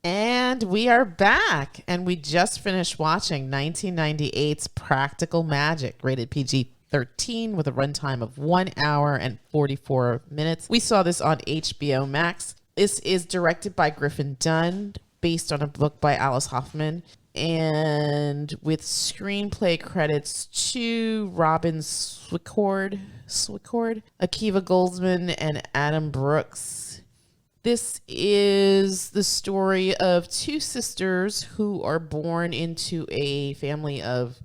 And we are back, and we just finished watching 1998's Practical Magic, rated PG-13 with a runtime of 1 hour and 44 minutes. We saw this on HBO Max. This is directed by Griffin Dunne, based on a book by Alice Hoffman, and with screenplay credits to Robin Swicord, Akiva Goldsman, and Adam Brooks. This is the story of two sisters who are born into a family of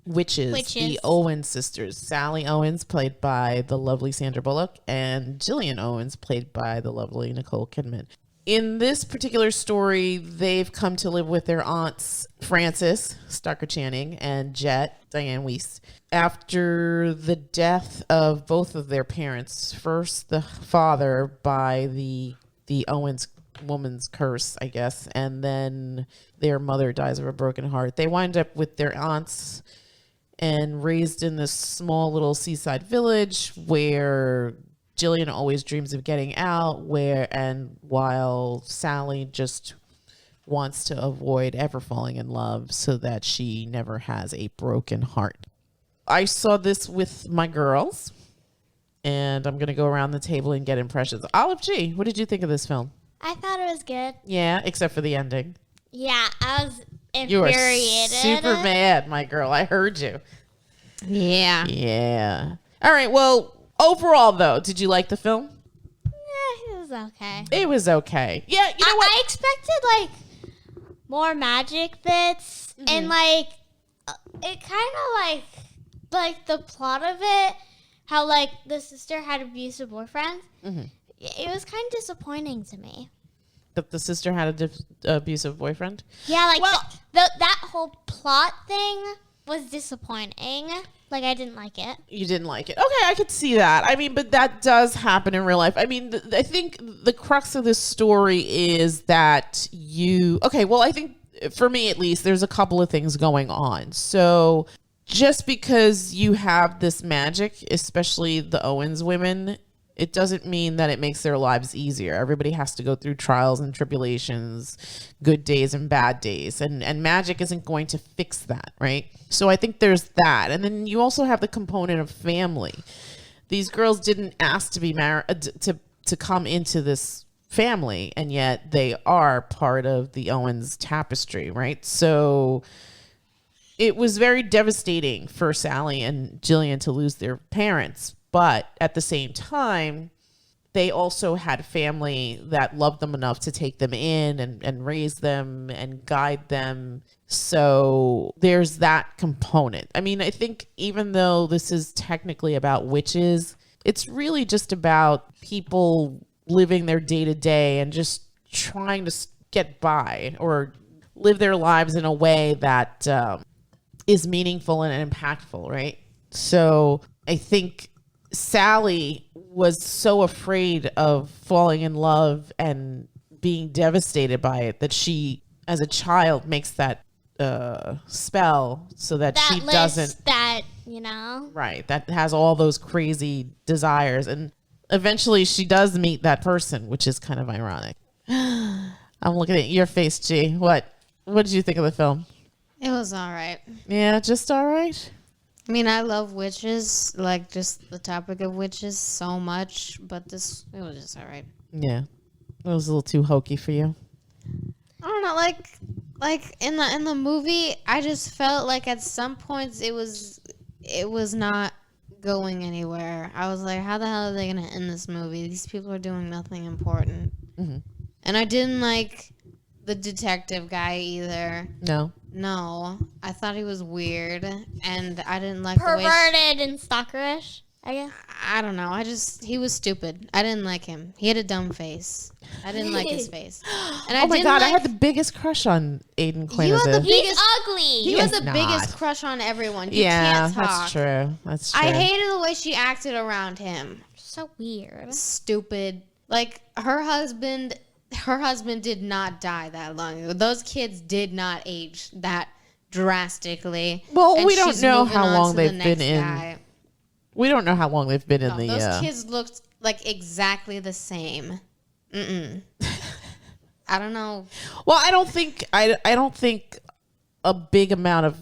witches. The Owens Sisters. Sally Owens, played by the lovely Sandra Bullock, and Gillian Owens, played by the lovely Nicole Kidman. In this particular story, they've come to live with their aunts, Frances, Stockard Channing, and Jet, Dianne Wiest, after the death of both of their parents. First, the father by the Owens woman's curse, I guess, and then their mother dies of a broken heart. They wind up with their aunts and raised in this small little seaside village where Gillian always dreams of getting out, while Sally just wants to avoid ever falling in love so that she never has a broken heart. I saw this with my girls, and I'm going to go around the table and get impressions. Olive G, what did you think of this film? I thought it was good. Yeah, except for the ending. Yeah, I was infuriated. You were super mad, my girl. I heard you. Yeah. Yeah. All right, well, overall, though, did you like the film? Yeah, it was okay. It was okay. Yeah, you know what? I expected, more magic bits, and, it kind of, like, the plot of it, how, the sister had abusive boyfriends. Mm-hmm. It was kind of disappointing to me. The sister had an abusive boyfriend? Yeah, that whole plot thing was disappointing. I didn't like it. You didn't like it. Okay, I could see that. I mean, but that does happen in real life. I mean, I think the crux of this story is that I think for me at least, there's a couple of things going on. So just because you have this magic, especially the Owens women, it doesn't mean that it makes their lives easier. Everybody has to go through trials and tribulations, good days and bad days. And magic isn't going to fix that, right? So I think there's that. And then you also have the component of family. These girls didn't ask to be married, to come into this family, and yet they are part of the Owens tapestry, right? So it was very devastating for Sally and Gillian to lose their parents. But at the same time, they also had family that loved them enough to take them in and raise them and guide them. So there's that component. I mean, I think even though this is technically about witches, it's really just about people living their day to day and just trying to get by or live their lives in a way that is meaningful and impactful, right? So I think Sally was so afraid of falling in love and being devastated by it that she, as a child, makes that spell so that she doesn't. Right. That has all those crazy desires. And eventually she does meet that person, which is kind of ironic. I'm looking at your face, G. What did you think of the film? It was all right. Yeah, just all right. I mean, I love witches, just the topic of witches so much, but it was just all right. Yeah. It was a little too hokey for you. I don't know, like in the movie, I just felt like at some points it was not going anywhere. I was like, how the hell are they going to end this movie? These people are doing nothing important. Mm-hmm. And I didn't like the detective guy either. No, I thought he was weird, and I didn't like perverted and stalkerish, I guess. I don't know. He was stupid. I didn't like him. He had a dumb face. I didn't like his face. And oh my God, I had the biggest crush on Aidan Quinn. He's ugly. He was the biggest crush on everyone. You can't talk. That's true. I hated the way she acted around him. So weird. Stupid. Her husband did not die that long ago. Those kids did not age that drastically. Well, we don't know how long they've been in. We don't know how long they've been in the. Those kids looked like exactly the same. I don't know. Well, I don't think a big amount of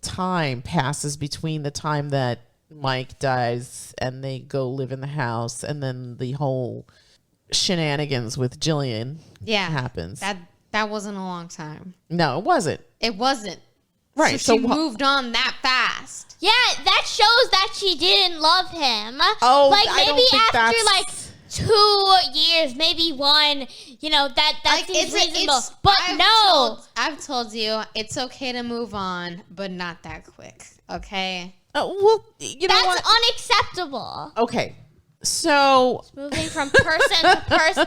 time passes between the time that Mike dies and they go live in the house and then the whole shenanigans with Gillian happens. That wasn't a long time. No, it wasn't. It wasn't. Right. So she moved on that fast. Yeah, that shows that she didn't love him. Oh, like I maybe don't think after that's... like 2 years, maybe one, that Like, seems reasonable. But I've told you it's okay to move on, but not that quick. Okay. Well, you know what? That's unacceptable. Okay. So Moving from person to person.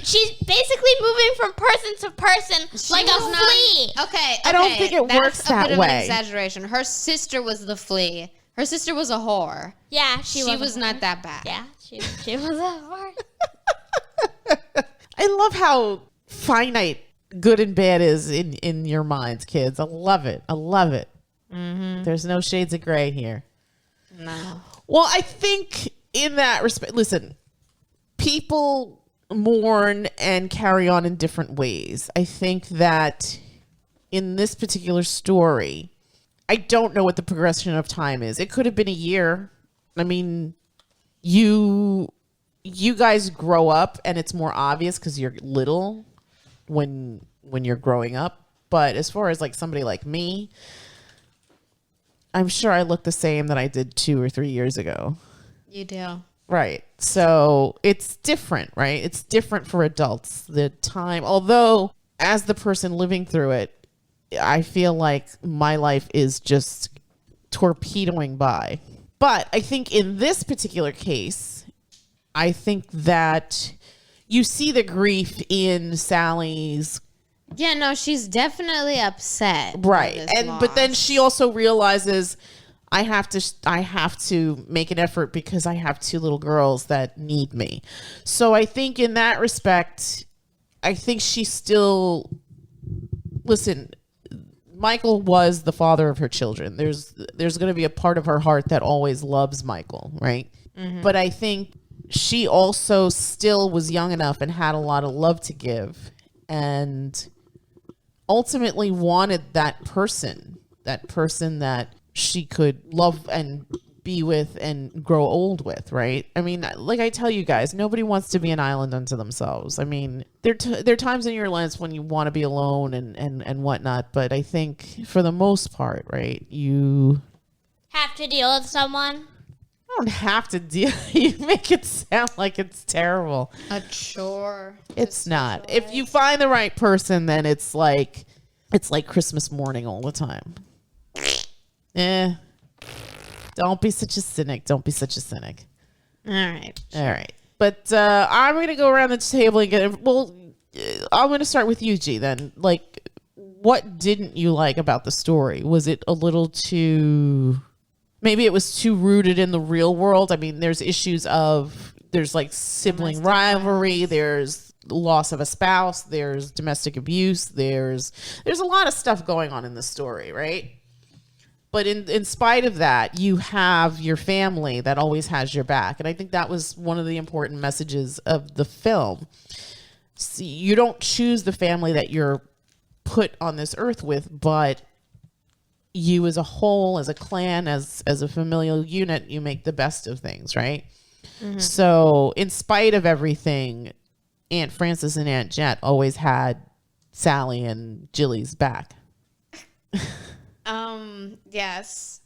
She's basically moving from person to person like a flea. Okay. I don't think it works that That's a bit way. of an exaggeration. Her sister was the flea. Her sister was a whore. Yeah, She was not that bad. Yeah, she was a whore. I love how finite good and bad is in your minds, kids. I love it. I love it. Mm-hmm. There's no shades of gray here. No. Well, I think in that respect, listen, people mourn and carry on in different ways. I think that in this particular story, I don't know what the progression of time is. It could have been a year. I mean, you guys grow up and it's more obvious because you're little when you're growing up. But as far as like somebody like me, I'm sure I look the same that I did 2 or 3 years ago. You do. Right. So it's different, right? It's different for adults. The time, although as the person living through it, I feel like my life is just torpedoing by. But I think in this particular case, I think that you see the grief in Sally's. Yeah, no, she's definitely upset. Right. But then she also realizes I have to make an effort because I have 2 little girls that need me. So I think in that respect, I think she still, listen, Michael was the father of her children. There's going to be a part of her heart that always loves Michael, right? Mm-hmm. But I think she also still was young enough and had a lot of love to give and ultimately wanted that person that she could love and be with and grow old with, right? I mean, like I tell you guys, nobody wants to be an island unto themselves. I mean, there are times in your lives when you want to be alone and whatnot, but I think for the most part, right, you Have to deal with someone. don't have to deal. You make it sound like it's terrible. A chore. It's not. If you find the right person, then it's like Christmas morning all the time. Don't be such a cynic. Don't be such a cynic. All right. All right. But I'm going to go around the table and I'm going to start with you, G, then. Like, what didn't you like about the story? Was it a little too... Maybe it was too rooted in the real world? I mean, there's issues of... There's, like, sibling rivalry. There's loss of a spouse. There's domestic abuse. There's a lot of stuff going on in the story, right? But in spite of that, you have your family that always has your back. And I think that was one of the important messages of the film. See, you don't choose the family that you're put on this earth with, but you as a whole, as a clan, as a familial unit, you make the best of things, right? Mm-hmm. So in spite of everything, Aunt Frances and Aunt Jet always had Sally and Jilly's back. Yes.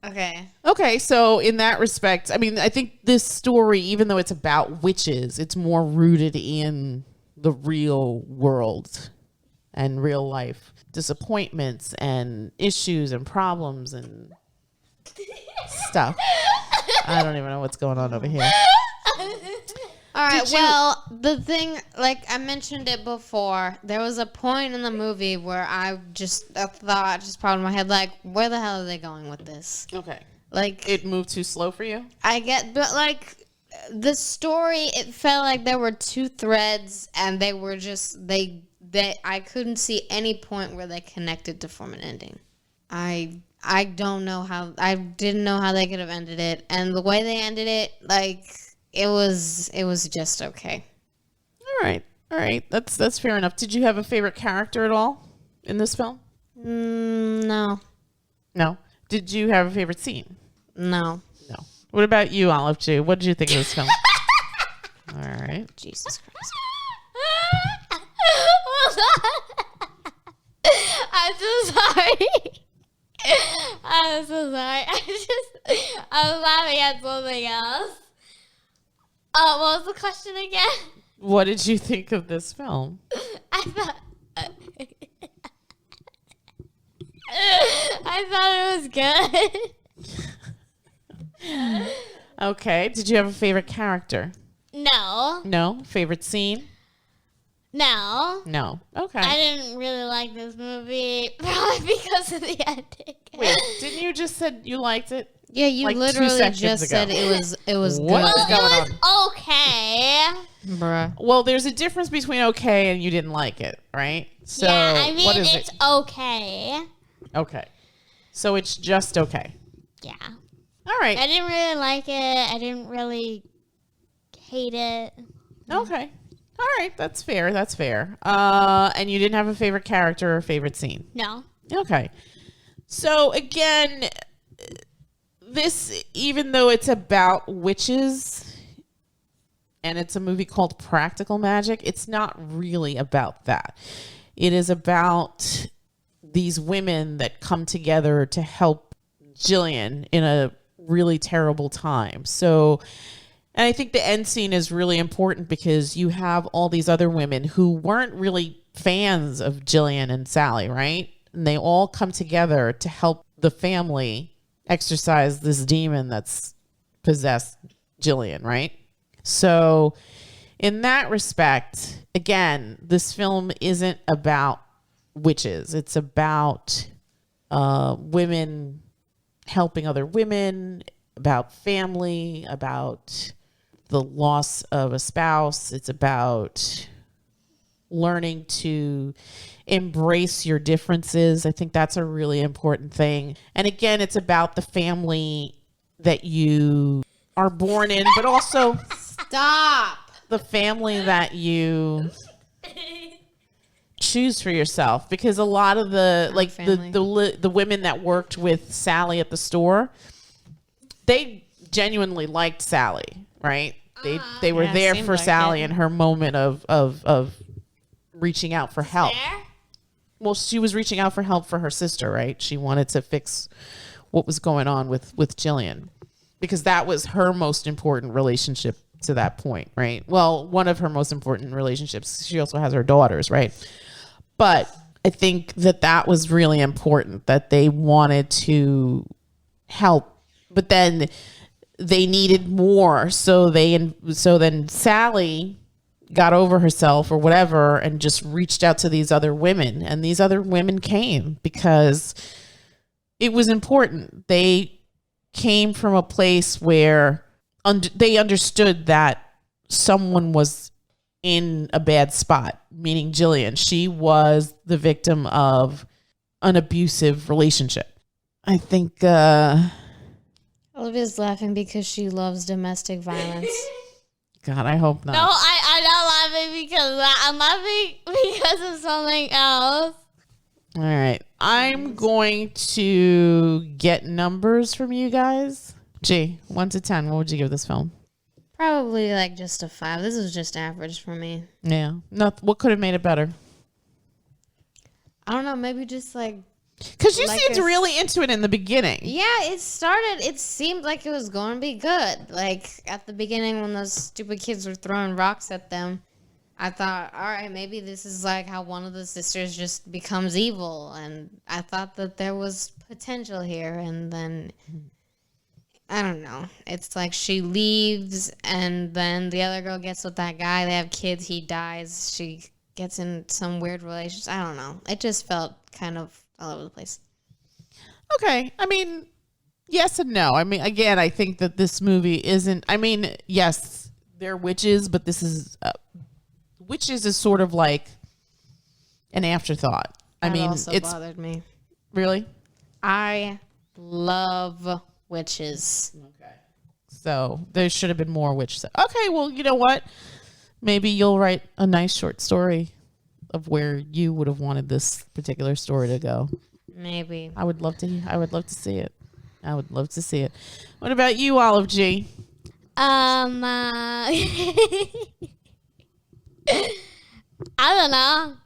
Okay, so in that respect, I mean, I think this story, even though it's about witches, it's more rooted in the real world and real life disappointments and issues and problems and stuff. I don't even know what's going on over here. All right, well, the thing, like I mentioned it before, there was a point in the movie where I thought, just popped in my head, like, where the hell are they going with this? Okay. Like, it moved too slow for you? but like, the story, it felt like there were 2 threads, and they were just, I couldn't see any point where they connected to form an ending. I didn't know how they could have ended it, and the way they ended it, like... It was just okay. All All right, that's fair enough. Did you have a favorite character at all in this film? No. No. Did you have a favorite scene? No. No. What about you, Olive G? What did you think of this film? All right. Jesus Christ. I'm so sorry. I'm so sorry. I was laughing at something else. What was the question again? What did you think of this film? I thought it was good. Okay. Did you have a favorite character? No. No. Favorite scene? No. No. Okay. I didn't really like this movie, probably because of the ending. Wait, didn't you just said you liked it? Yeah, you Like 2 literally seconds just ago. said it was What good. is going on? It was okay. Bruh. Well, there's a difference between okay and you didn't like it, right? So Yeah, I mean, what is it's it? okay. Okay. So it's just okay. Yeah. All right. I didn't really like it. I didn't really hate it. Okay. All right. That's fair. That's fair. And you didn't have a favorite character or favorite scene. No. Okay. So again, this, even though it's about witches and it's a movie called Practical Magic, it's not really about that. It is about these women that come together to help Gillian in a really terrible time. So, and I think the end scene is really important because you have all these other women who weren't really fans of Gillian and Sally, right? And they all come together to help the family exorcise this demon that's possessed Gillian, right? So in that respect, again, this film isn't about witches. It's about women helping other women, about family, about the loss of a spouse. It's about learning to embrace your differences. I think that's a really important thing. And again, it's about the family that you are born in, but also Stop. the family that you choose for yourself, because a lot of the the women that worked with Sally at the store, they genuinely liked Sally, right? They were there for Sally and her moment of reaching out for help. Well, she was reaching out for help for her sister, right? She wanted to fix what was going on with Gillian, because that was her most important relationship to that point, right? Well, one of her most important relationships. She also has her daughters, right? But I think that was really important, that they wanted to help, but then they needed more. So then Sally got over herself or whatever and just reached out to these other women, and these other women came because it was important. They came from a place where they understood that someone was in a bad spot, meaning Gillian. She was the victim of an abusive relationship. I think Olivia's laughing because she loves domestic violence. God, I hope not. No, I'm not laughing because of that. I'm laughing because of something else. All right. I'm going to get numbers from you guys. G, 1 to 10. What would you give this film? Probably like just a 5. This is just average for me. Yeah. What could have made it better? I don't know. Maybe just like. Because you Like seemed really into it in the beginning. Yeah, it seemed like it was going to be good. Like at the beginning when those stupid kids were throwing rocks at them, I thought, all right, maybe this is like how one of the sisters just becomes evil. And I thought that there was potential here. And then, I don't know. It's like she leaves and then the other girl gets with that guy. They have kids. He dies. She gets in some weird relationship. I don't know. It just felt kind of all over the place. Okay. I mean, yes and no. I mean, again, I think that this movie isn't, I mean, yes, they're witches, but this is, witches is sort of like an afterthought. That I mean, also it's bothered me. really? I love witches. Okay. So there should have been more witch stuff. Okay. Well, you know what? Maybe you'll write a nice short story of where you would have wanted this particular story to go. Maybe. I would love to see it. I would love to see it. What about you, Olive G? I don't know.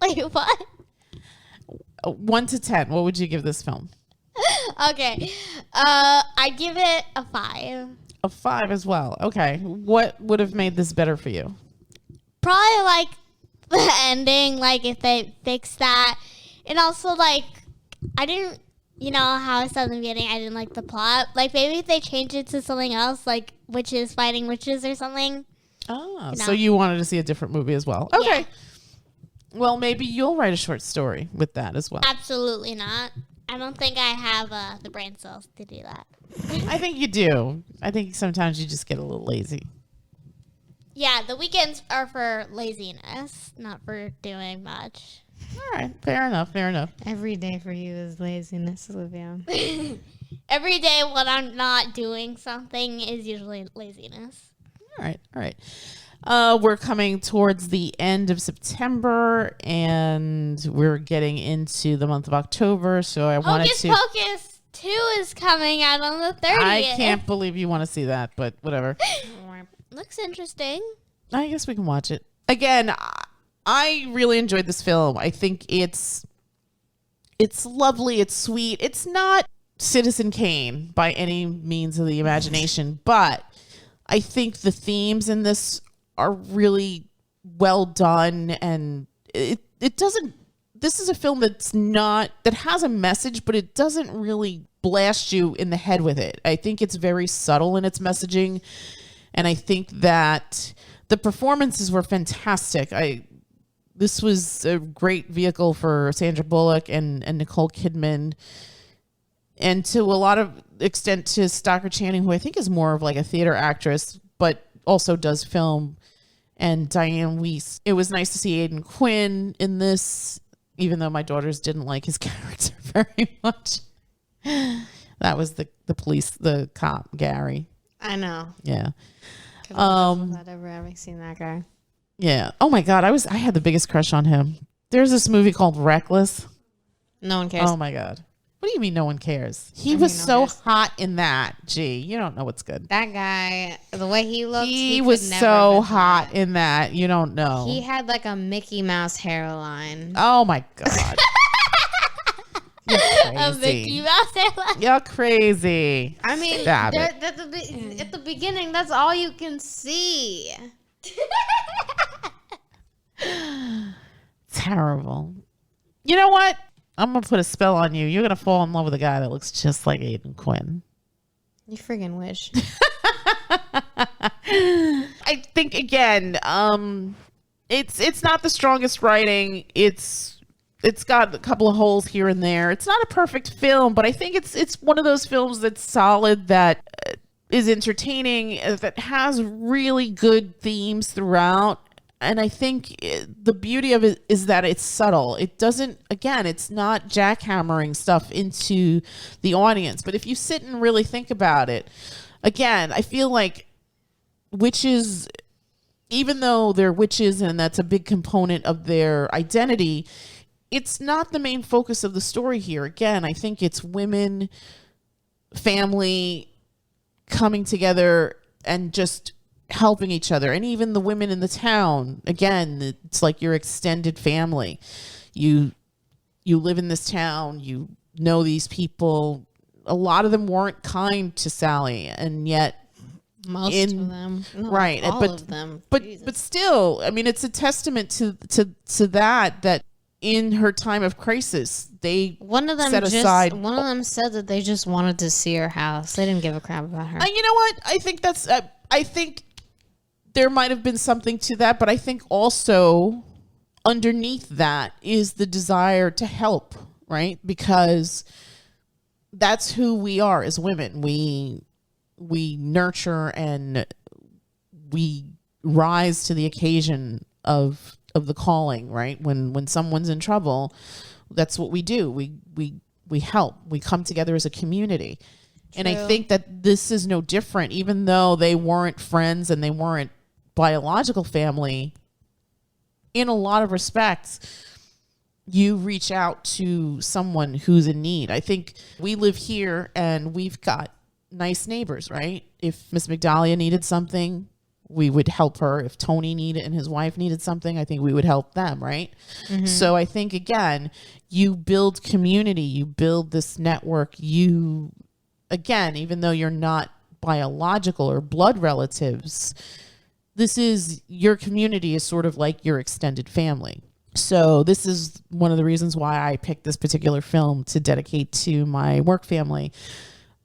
Wait, what? 1 to 10. What would you give this film? Okay. I give it a 5. A 5 as well. Okay. What would have made this better for you? Probably like the ending, like if they fixed that. And also like I didn't, you know how I said in the beginning I didn't like the plot. Like maybe if they changed it to something else, like witches fighting witches or something. Oh, You know? so you wanted to see a different movie as well. Okay. Yeah. Well, maybe you'll write a short story with that as well. Absolutely not. I don't think I have the brain cells to do that. I think you do. I think sometimes you just get a little lazy. Yeah, the weekends are for laziness, not for doing much. All right. Fair enough. Every day for you is laziness, Olivia. Every day when I'm not doing something is usually laziness. All right. We're coming towards the end of September, and we're getting into the month of October. So I wanted Hocus to. Pocus 2 is coming out on the 30th. I can't believe you want to see that, but whatever. Looks interesting. I guess we can watch it. Again, I really enjoyed this film. I think it's lovely. It's sweet. It's not Citizen Kane by any means of the imagination, but I think the themes in this are really well done, and it doesn't. This is a film that has a message, but it doesn't really blast you in the head with it. I think it's very subtle in its messaging, and I think that the performances were fantastic. This was a great vehicle for Sandra Bullock and Nicole Kidman, and to a lot of extent to Stockard Channing, who I think is more of like a theater actress, but also does film, and Dianne Wiest. It was nice to see Aidan Quinn in this, even though my daughters didn't like his character very much. That was the cop, Gary. I know. Yeah. I've ever having seen that guy. Yeah. Oh my God. I had the biggest crush on him. There's this movie called Reckless. No one cares. Oh my God. What do you mean no one cares? He was so hot in that. Gee, you don't know what's good. That guy, the way he looked, He was so hot in that. You don't know. He had like a Mickey Mouse hairline. Oh my God. You're A Mickey crazy. Mouse hairline. You're crazy. I mean, Stop it. at the beginning, that's all you can see. Terrible. You know what? I'm going to put a spell on you. You're going to fall in love with a guy that looks just like Aidan Quinn. You friggin' wish. I think, again, it's not the strongest writing. It's got a couple of holes here and there. It's not a perfect film, but I think it's one of those films that's solid, that is entertaining, that has really good themes throughout. And I think the beauty of it is that it's subtle. It doesn't, again, it's not jackhammering stuff into the audience. But if you sit and really think about it, again, I feel like witches, even though they're witches and that's a big component of their identity, it's not the main focus of the story here. Again, I think it's women, family coming together and just helping each other. And even the women in the town, again, it's like your extended family. You live in this town, you know these people. A lot of them weren't kind to Sally, and yet Most of them. No, right. All of them. But still, I mean, it's a testament to that in her time of crisis, one of them set aside. One of them said that they just wanted to see her house. They didn't give a crap about her. And you know what? I think that's. I think there might have been something to that, but I think also underneath that is the desire to help, right? Because that's who we are as women. We nurture and we rise to the occasion of the calling, right? When someone's in trouble, that's what we do. We help. We come together as a community. And I think that this is no different, even though they weren't friends and they weren't biological family. In a lot of respects, you reach out to someone who's in need. I think we live here and we've got nice neighbors, right? If Miss Migdalia needed something, we would help her. If Tony needed and his wife needed something, I think we would help them, right? Mm-hmm. So I think, again, you build community, you build this network. You, again, even though you're not biological or blood relatives, this is your community is sort of like your extended family. So this is one of the reasons why I picked this particular film to dedicate to my work family,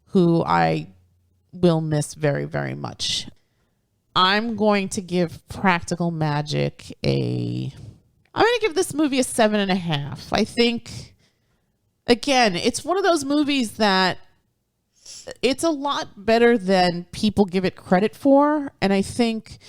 who I will miss very, very much. I'm going to give Practical Magic I'm going to give this movie a 7.5. I think, again, it's one of those movies that it's a lot better than people give it credit for. And I think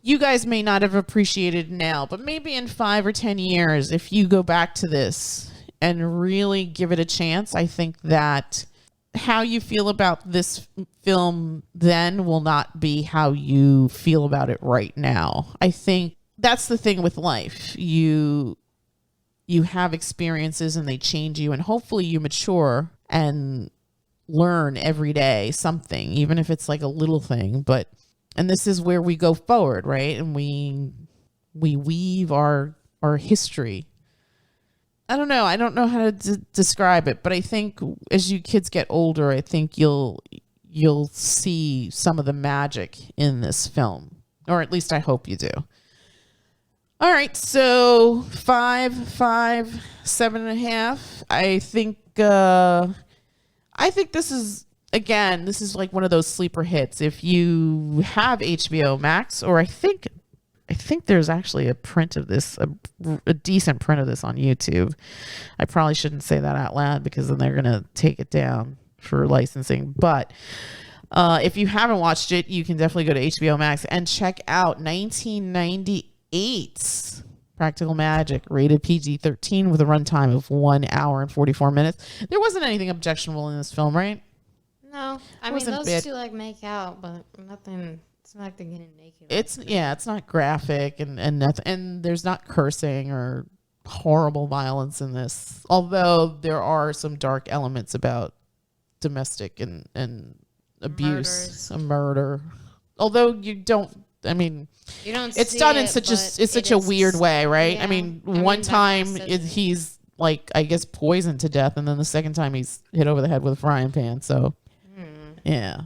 you guys may not have appreciated now, but maybe in 5 or 10 years, if you go back to this and really give it a chance, I think that how you feel about this film then will not be how you feel about it right now. I think that's the thing with life. You have experiences and they change you, and hopefully you mature and learn every day something, even if it's like a little thing. And this is where we go forward, right? And we weave our history. I don't know. I don't know how to describe it, but I think as you kids get older, I think you'll see some of the magic in this film, or at least I hope you do. All right, so 5, 7.5. I think this is, again, this is like one of those sleeper hits. If you have HBO Max, or I think there's actually a print of this, a decent print of this on YouTube. I probably shouldn't say that out loud because then they're going to take it down for licensing. But if you haven't watched it, you can definitely go to HBO Max and check out 1998's Practical Magic, rated PG-13 with a runtime of 1 hour and 44 minutes. There wasn't anything objectionable in this film, right? No. I mean, those two like make out, but nothing. It's not like they're getting naked. It's not graphic and nothing, and there's not cursing or horrible violence in this. Although there are some dark elements about domestic and abuse, a murder. Although you don't. I mean, you don't. It's done in such a weird way, right? Yeah. I mean, one time he's like, I guess, poisoned to death, and then the second time he's hit over the head with a frying pan. So, yeah.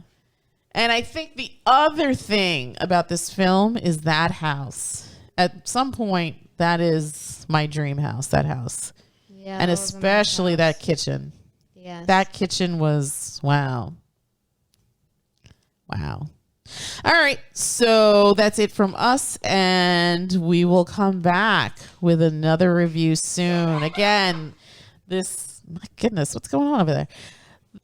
And I think the other thing about this film is that house. At some point, that is my dream house, that house. Yeah. And especially that kitchen. Yes. That kitchen was, wow. Wow. All right. So that's it from us. And we will come back with another review soon. Again, my goodness, what's going on over there?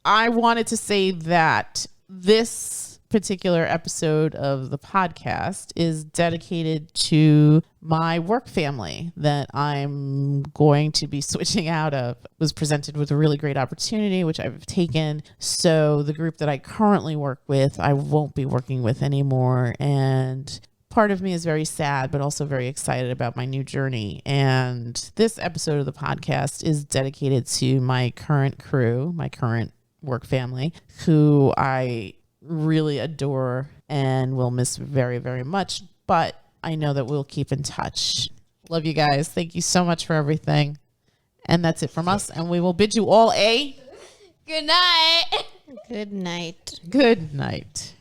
I wanted to say that this particular episode of the podcast is dedicated to my work family that I'm going to be switching out of. Was presented with a really great opportunity, which I've taken. So the group that I currently work with, I won't be working with anymore. And part of me is very sad, but also very excited about my new journey. And this episode of the podcast is dedicated to my current crew, my current work family, who I really adore and will miss very, very much. But I know that we'll keep in touch. Love you guys. Thank you so much for everything. And that's it from us. And we will bid you all a good night. Good night. Good night.